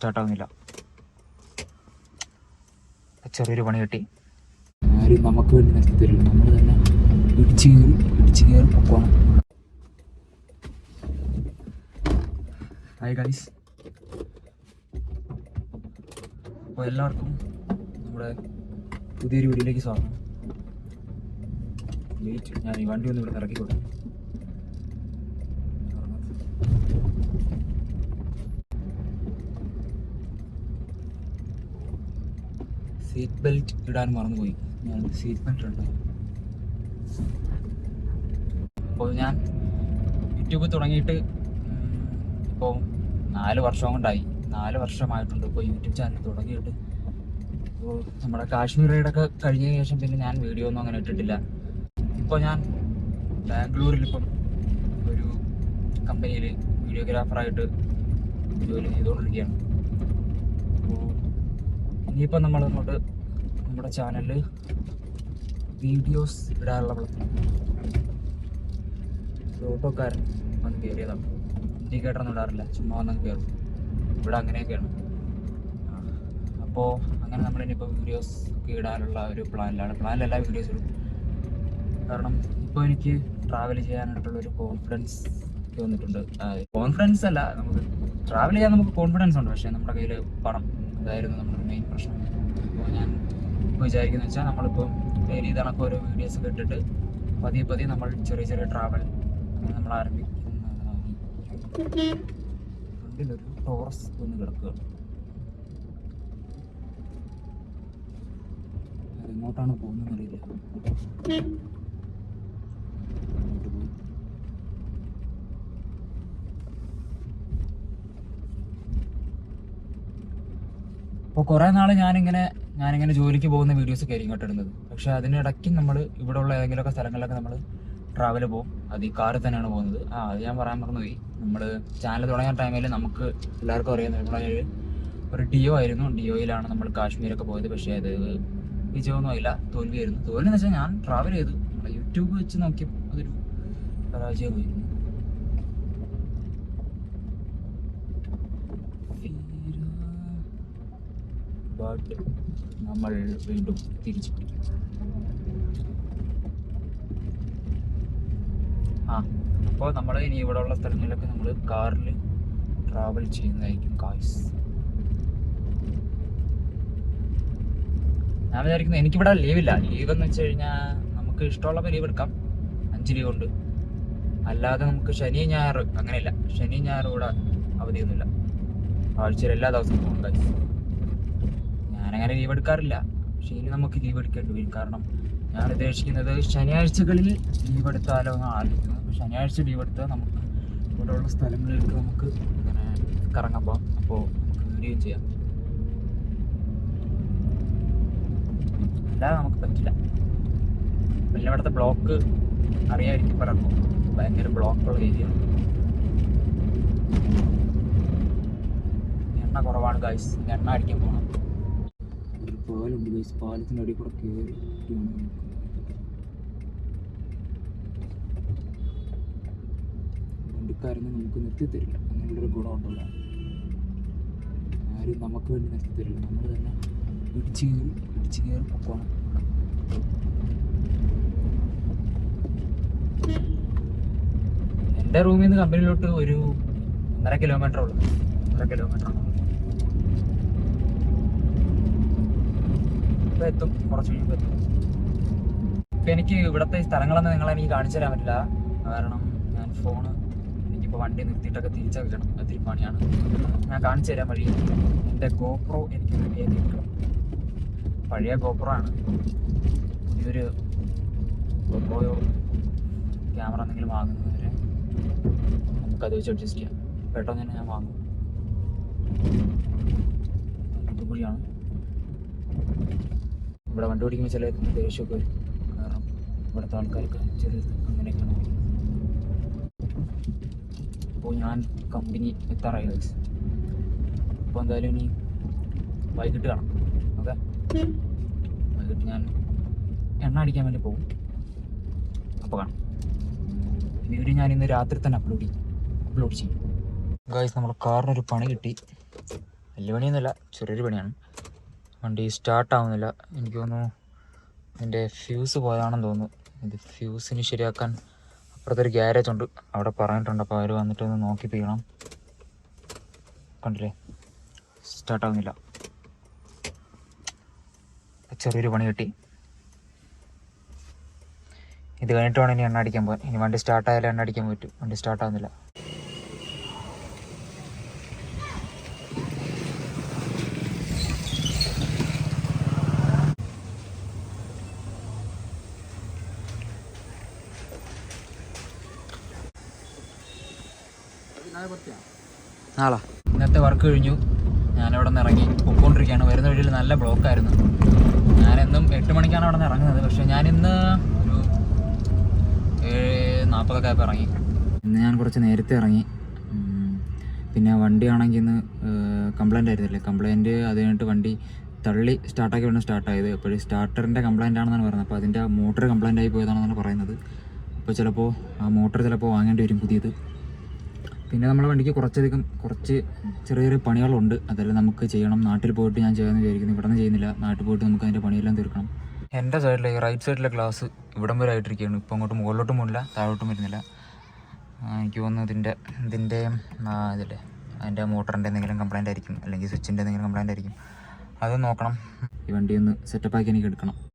സ്റ്റാർട്ടാവുന്നില്ല. ചെറിയൊരു പണി കിട്ടി. ആരും നമുക്ക് വേണ്ടി നിർത്തി തരില്ല, നമ്മൾ തന്നെ ഇടിച്ച് കയറി പൊക്കോണം. ഹായ് ഗൈസ്, അപ്പോൾ എല്ലാവർക്കും നമ്മുടെ പുതിയൊരു വീഡിയോയിലേക്ക് സ്വാഗതം. ഞാൻ ഈ വണ്ടി ഒന്ന് ഇവിടെ ഇറക്കിക്കോട്ടെ. സീറ്റ് ബെൽറ്റ് ഇടാൻ മറന്നുപോയി. ഞാൻ സീറ്റ് ബെൽറ്റ് ഉണ്ട്. അപ്പോൾ ഞാൻ യൂട്യൂബ് തുടങ്ങിയിട്ട് ഇപ്പോൾ 4 വർഷം കൊണ്ടായി. 4 വർഷമായിട്ടുണ്ട് ഇപ്പോൾ യൂട്യൂബ് ചാനൽ തുടങ്ങിയിട്ട്. അപ്പോൾ നമ്മുടെ കാശ്മീർ റൈഡൊക്കെ കഴിഞ്ഞതിന് ശേഷം പിന്നെ ഞാൻ വീഡിയോ ഒന്നും അങ്ങനെ ഇട്ടിട്ടില്ല. ഇപ്പോൾ ഞാൻ ബാംഗ്ലൂരിലിപ്പം ഒരു കമ്പനിയിൽ വീഡിയോഗ്രാഫറായിട്ട് ജോലി ചെയ്തുകൊണ്ടിരിക്കുകയാണ്. അപ്പോൾ ഇനിയിപ്പോൾ നമ്മളങ്ങോട്ട് നമ്മുടെ ചാനലിൽ വീഡിയോസ് ഇടാനുള്ള ഓട്ടോക്കാരൻ വന്ന് കയറിയതാണ്. ഇൻഡിക്കേറ്ററൊന്നും ഇടാറില്ല, ചുമ്മാ വന്ന് കയറും. ഇവിടെ അങ്ങനെയൊക്കെയാണ്. അപ്പോൾ അങ്ങനെ നമ്മളിനിപ്പോൾ വീഡിയോസ് ഒക്കെ ഇടാനുള്ള ഒരു പ്ലാനിലല്ല വീഡിയോസ് ഇടും. കാരണം ഇപ്പോൾ എനിക്ക് ട്രാവൽ ചെയ്യാനായിട്ടുള്ളൊരു കോൺഫിഡൻസ് വന്നിട്ടുണ്ട്. കോൺഫിഡൻസ് അല്ല, നമുക്ക് ട്രാവൽ ചെയ്യാൻ നമുക്ക് കോൺഫിഡൻസ് ഉണ്ട്, പക്ഷേ നമ്മുടെ കയ്യിൽ പണം, അതായിരുന്നു നമ്മുടെ മെയിൻ പ്രശ്നം. അപ്പോൾ ഞാൻ ഇപ്പോൾ വിചാരിക്കുന്നത് വെച്ചാൽ നമ്മളിപ്പോൾ ഡെയിലി ഇതണക്ക് ഓരോ വീഡിയോസ് ഒക്കെ ഇട്ടിട്ട് പതിയെ നമ്മൾ ചെറിയ ട്രാവൽ അങ്ങനെ നമ്മൾ ആരംഭിക്കുന്നതാണ്. ഫ്രണ്ടിലൊരു ടോറസ് ഒന്ന് കിടക്കുകയാണ്. അതെങ്ങോട്ടാണ് പോകുന്നതെന്ന് അറിയില്ല. അപ്പോൾ കുറേ നാൾ ഞാനിങ്ങനെ ജോലിക്ക് പോകുന്ന വീഡിയോസൊക്കെ ആയിരിക്കും ഇടുന്നത്. പക്ഷേ അതിനിടയ്ക്ക് നമ്മൾ ഇവിടെ ഉള്ള ഏതെങ്കിലുമൊക്കെ സ്ഥലങ്ങളിലൊക്കെ നമ്മൾ ട്രാവൽ പോകും. അത് ഈ കാറിൽ തന്നെയാണ് പോകുന്നത്. അത് ഞാൻ പറയാൻ മറന്നുപോയി. നമ്മൾ ചാനൽ തുടങ്ങിയ ടൈമിൽ നമുക്ക് എല്ലാവർക്കും അറിയാം, നമ്മുടെ ഒരു ഡിയോ ആയിരുന്നു. ഡിയോയിലാണ് നമ്മൾ കാശ്മീരൊക്കെ പോയത്. പക്ഷേ അത് വിജയമൊന്നും ആയില്ല, തോൽവിയായിരുന്നു. തോൽവി എന്ന് വെച്ചാൽ ഞാൻ ട്രാവൽ ചെയ്തു, നമ്മുടെ യൂട്യൂബ് വെച്ച് നോക്കിയപ്പോൾ അതൊരു പരാജയമായിരുന്നു. ബട്ട് നമ്മൾ വീണ്ടും തിരിച്ചു പിടിക്കും. അപ്പോൾ നമ്മൾ ഇനി ഇവിടെ ഉള്ള സ്ഥലങ്ങളിലൊക്കെ നമ്മൾ കാറിൽ ട്രാവൽ ചെയ്യുന്നതായിരിക്കും ഗായ്സ്. ഞാൻ വിചാരിക്കുന്നത് എനിക്കിവിടെ ലീവില്ല. ലീവെന്ന് വെച്ച് കഴിഞ്ഞാൽ നമുക്ക് ഇഷ്ടമുള്ളപ്പോൾ ലീവ് എടുക്കാം. 5 ലീവ് ഉണ്ട്. അല്ലാതെ നമുക്ക് ശനി ഞായർ അങ്ങനെയില്ല. ശനി ഞായർ ഇവിടെ അവധിയൊന്നുമില്ല. ആഴ്ചയിൽ എല്ലാ ദിവസവും പോകും ഗായ്സ്. ഞാനങ്ങനെ ലീവ് എടുക്കാറില്ല, പക്ഷേ ഇനി നമുക്ക് ലീവ് എടുക്കേണ്ടി വരും. കാരണം ഞാൻ ഉദ്ദേശിക്കുന്നത് ശനിയാഴ്ചകളിൽ ലീവ് എടുത്താലോ എന്നാണ് ആലോചിക്കുന്നത്. അപ്പോൾ ശനിയാഴ്ച ലീവ് എടുത്താൽ നമുക്ക് ഇവിടെയുള്ള സ്ഥലങ്ങളിലേക്ക് നമുക്ക് ഇങ്ങനെ കറങ്ങാൻ പോകാം. അപ്പോൾ നമുക്ക് വീഡിയോ ചെയ്യാം. അല്ലാതെ നമുക്ക് പറ്റില്ല. പിന്നെ ഇവിടുത്തെ ബ്ലോക്ക് അറിയാമായിരിക്കും പലർക്കും. ഭയങ്കര ബ്ലോക്കുള്ള ഏരിയ. എണ്ണ കുറവാണ് ഗൈസ്. എണ്ണ അടിക്കാൻ പോകണം. പാലുണ്ട് ഗൈസ്, പാലത്തിൻ്റെ അടിയിൽ കൂടെ കയറി വണ്ടിക്കാരൊന്നും നമുക്ക് നിർത്തി തരില്ല. അങ്ങനെയുള്ളൊരു ഗുണമുണ്ടല്ലോ. ആരും നമുക്ക് വേണ്ടി നിർത്തി തരില്ല, നമ്മൾ തന്നെ ഇടിച്ച് കയറി പൊക്കോണം. എൻ്റെ റൂമിൽ നിന്ന് കമ്പനിയിലോട്ട് ഒരു 1.5 കിലോമീറ്റർ ഉള്ളു. 1.5 കിലോമീറ്ററാണ്. എത്തും, കുറച്ച് കഴിയുമ്പോൾ എത്തും. ഇപ്പം എനിക്ക് ഇവിടുത്തെ സ്ഥലങ്ങളൊന്നും എനിക്ക് കാണിച്ചു തരാൻ പറ്റില്ല. കാരണം ഞാൻ എനിക്കിപ്പോൾ വണ്ടി നിർത്തിയിട്ടൊക്കെ തിരിച്ചു വെക്കണം. ഒത്തിരി പണിയാണ്. ഞാൻ കാണിച്ചു തരാൻ വഴി. എൻ്റെ ഗോപ്രോ എനിക്ക് റെഡിയാക്കി എടുക്കണം. പഴയ ഗോപ്രോ ആണ്. പുതിയൊരു ഗോപ്രോയോ ക്യാമറ എന്തെങ്കിലും വാങ്ങുന്നവരെ നമുക്കത് വെച്ച് അഡ്ജസ്റ്റ് ചെയ്യാം. പെട്ടെന്ന് തന്നെ ഞാൻ വാങ്ങും. ഇതുകൂടിയാണ്. ഇവിടെ വണ്ടി ഓടിക്കുമ്പോൾ ചില ദേഷ്യമൊക്കെ വരും. കാരണം ഇവിടുത്തെ ആൾക്കാർക്ക് ചില അങ്ങനെയൊക്കെയാണ്. അപ്പോൾ ഞാൻ കമ്പനി എത്താറായി ഗൈസ്. അപ്പോൾ എന്തായാലും ഇനി വൈകിട്ട് കാണാം. ഓക്കെ, വൈകിട്ട് ഞാൻ എണ്ണ അടിക്കാൻ വേണ്ടി പോകും. അപ്പോൾ കാണാം. വീഡിയോ ഞാൻ ഇന്ന് രാത്രി തന്നെ അപ്ലോഡ് ചെയ്യും ഗൈസ്. നമ്മുടെ കാറിനൊരു പണി കിട്ടി. വലിയ പണിയൊന്നുമില്ല, ചെറിയൊരു പണിയാണ്. വണ്ടി സ്റ്റാർട്ടാവുന്നില്ല. എനിക്ക് തോന്നുന്നു എൻ്റെ ഫ്യൂസ് പോയതാണെന്ന് തോന്നുന്നു. ഇത് ഫ്യൂസിന് ശരിയാക്കാൻ അപ്പുറത്തൊരു ഗ്യാരേജ് ഉണ്ട്, അവിടെ പറഞ്ഞിട്ടുണ്ട്. അപ്പോൾ അവർ വന്നിട്ടൊന്ന് നോക്കിപ്പിക്കണം. കണ്ടില്ലേ, സ്റ്റാർട്ടാവുന്നില്ല. ചെറിയൊരു പണി കിട്ടി. ഇത് കഴിഞ്ഞിട്ട് വേണം ഇനി എണ്ണ അടിക്കാൻ പോകാൻ. ഇനി വണ്ടി സ്റ്റാർട്ടായാലും എണ്ണ അടിക്കാൻ പറ്റും. വണ്ടി സ്റ്റാർട്ടാവുന്നില്ല. നാളെ ഇന്നത്തെ വർക്ക് കഴിഞ്ഞു. ഞാനവിടെ നിന്ന് ഇറങ്ങി പൊയ്ക്കൊണ്ടിരിക്കുകയാണ്. വരുന്ന വഴിയിൽ നല്ല ബ്ലോക്കായിരുന്നു. ഞാനെന്നും 8 മണിക്കാണ് അവിടെ നിന്ന് ഇറങ്ങുന്നത്. പക്ഷേ ഞാനിന്ന് ഒരു 7:40 ആയപ്പോൾ ഇറങ്ങി. ഇന്ന് ഞാൻ കുറച്ച് നേരത്തെ ഇറങ്ങി. പിന്നെ വണ്ടിയാണെങ്കിൽ ഇന്ന് കംപ്ലൈൻ്റ് ആയിരുന്നില്ലേ, കംപ്ലൈൻറ്റ്. അത് കഴിഞ്ഞിട്ട് വണ്ടി തള്ളി സ്റ്റാർട്ടാക്കി വേണം സ്റ്റാർട്ടായത്. അപ്പോൾ സ്റ്റാർട്ടറിൻ്റെ കംപ്ലൈൻ്റ് ആണെന്നാണ് പറയുന്നത്. അപ്പോൾ അതിൻ്റെ മോട്ടർ കംപ്ലൈൻ്റ് ആയി പോയതാണെന്നാണ് പറയുന്നത്. അപ്പോൾ ചിലപ്പോൾ ആ മോട്ടർ ചിലപ്പോൾ വാങ്ങേണ്ടി വരും പുതിയത്. പിന്നെ നമ്മുടെ വണ്ടിക്ക് കുറച്ച് ചെറിയ ചെറിയ പണികളുണ്ട്. അതെല്ലാം നമുക്ക് ചെയ്യണം. നാട്ടിൽ പോയിട്ട് ഞാൻ ചെയ്യാമെന്ന് വിചാരിക്കുന്നു. ഇവിടെ നിന്ന് ചെയ്യുന്നില്ല. നാട്ടിൽ പോയിട്ട് നമുക്ക് അതിൻ്റെ പണിയെല്ലാം തീർക്കണം. എൻ്റെ സൈഡിലെ ഈ റൈറ്റ് സൈഡിലെ ഗ്ലാസ് ഇവിടം വരെ ആയിട്ടിരിക്കുകയാണ്. ഇപ്പോൾ അങ്ങോട്ട് മുകളിലോട്ടും പോകില്ല, താഴോട്ടും വരുന്നില്ല. എനിക്ക് തോന്നുന്നു ഇതിൻ്റെ ഇതില്ലേ, അതിൻ്റെ മോട്ടറിൻ്റെ എന്തെങ്കിലും കംപ്ലൈൻ്റ് ആയിരിക്കും, അല്ലെങ്കിൽ സ്വിച്ചിൻ്റെ എന്തെങ്കിലും കംപ്ലൈൻ്റ് ആയിരിക്കും. അത് നോക്കണം. ഈ വണ്ടി ഒന്ന് സെറ്റപ്പാക്കി എനിക്ക് എടുക്കണം.